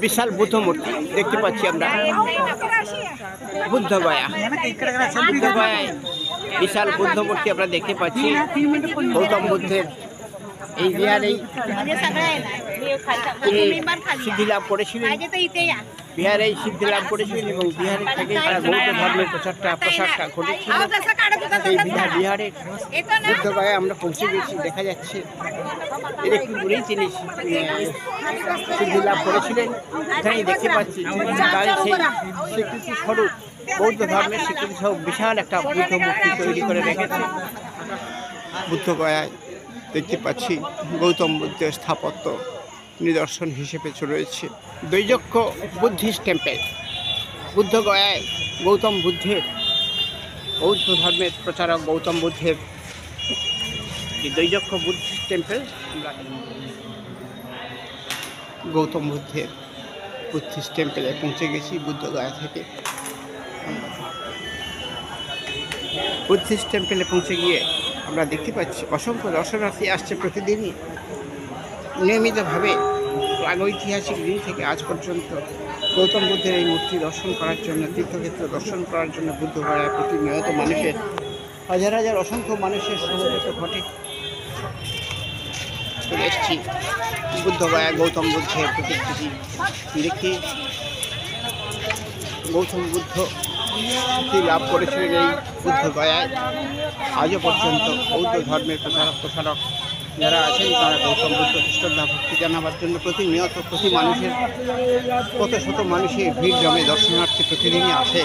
বিশাল বুদ্ধ মূর্তি দেখতে পাচ্ছি আমরা বুদ্ধগয়া। বুদ্ধগয়ায় বিশাল বুদ্ধ মূর্তি আমরা দেখতে পাচ্ছি। গৌতম বুদ্ধের এই বিহারেই সিদ্ধি লাভ করেছিলেন, বিহারেই সিদ্ধি লাভ করেছিলেন এবং বিহারের থেকে তারা বৌদ্ধ ধর্মের প্রসারটা ঘটেছিল। সেই বিহারের বুদ্ধগয়ায় আমরা পৌঁছে গেছি। দেখা যাচ্ছে এর একটু দূরেই তিনি সিদ্ধি লাভ করেছিলেন। এখানেই দেখতে পাচ্ছি তার সেই স্বীকৃতি স্বরূপ বৌদ্ধ ধর্মের স্বীকৃতি স্বরূপ বিশাল একটা বুদ্ধ মূর্তি তৈরি করে রেখেছে বুদ্ধগয়ায়। দেখতে পাচ্ছি গৌতম বুদ্ধের স্থাপত্য নিদর্শন হিসেবে রয়েছে দ্বৈজক্ষ বুদ্ধিস্ট টেম্পেল। বুদ্ধগয়ায় গৌতম বুদ্ধের বৌদ্ধ ধর্মের প্রচারক গৌতম বুদ্ধের দ্বৈজক্ষ বুদ্ধিস্ট টেম্পেল। আমরা গৌতম বুদ্ধের বুদ্ধিস্ট টেম্পেলে পৌঁছে গেছি বুদ্ধগয়া থেকে। বুদ্ধিস্ট টেম্পেলে পৌঁছে গিয়ে আমরা দেখতে পাচ্ছি অসংখ্য দর্শনার্থী আসছে প্রতিদিনই নিয়মিতভাবে প্রাগৈতিহাসিক দিন থেকে আজ পর্যন্ত গৌতম বুদ্ধের এই মূর্তি দর্শন করার জন্য, তীর্থক্ষেত্র দর্শন করার জন্য বুদ্ধগয়ায় প্রতিনিয়ত মানুষের হাজার হাজার অসংখ্য মানুষের সমবেত ঘটে। চলে এসেছি বুদ্ধগয়া গৌতম বুদ্ধের প্রতিকৃতি দেখি। গৌতম বুদ্ধ সিদ্ধি লাভ করেছিলেন এই বুদ্ধগয়ায়। আজও পর্যন্ত বৌদ্ধ ধর্মের প্রসারক যারা আছেন তারা গৌতম বুদ্ধকে শ্রদ্ধা ভক্তি জানাবার জন্য প্রতিনিয়ত প্রতি মানুষের কত শত মানুষের ভিড় জমে দর্শনার্থী প্রতিদিনই আসে।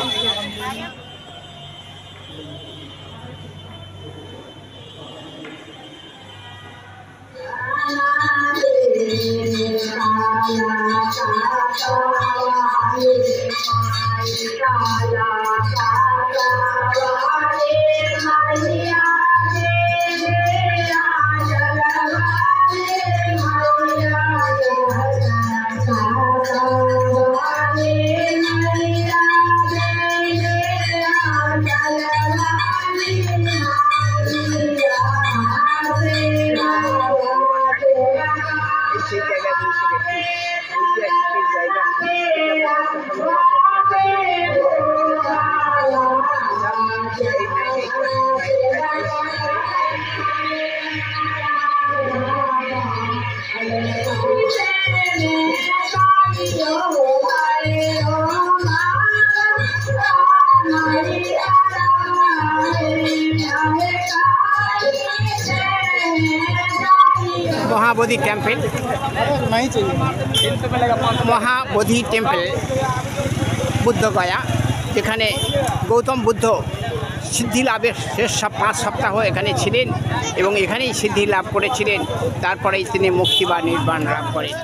महाबोधि टेम्पल, महाबोधि टेम्पल बुद्धगया, যেখানে গৌতম বুদ্ধ সিদ্ধি লাভের শেষ 5 সপ্তাহ এখানে ছিলেন এবং এখানেই সিদ্ধি লাভ করেছিলেন। তারপরেই তিনি মুক্তি বা নির্বাণ লাভ করেন।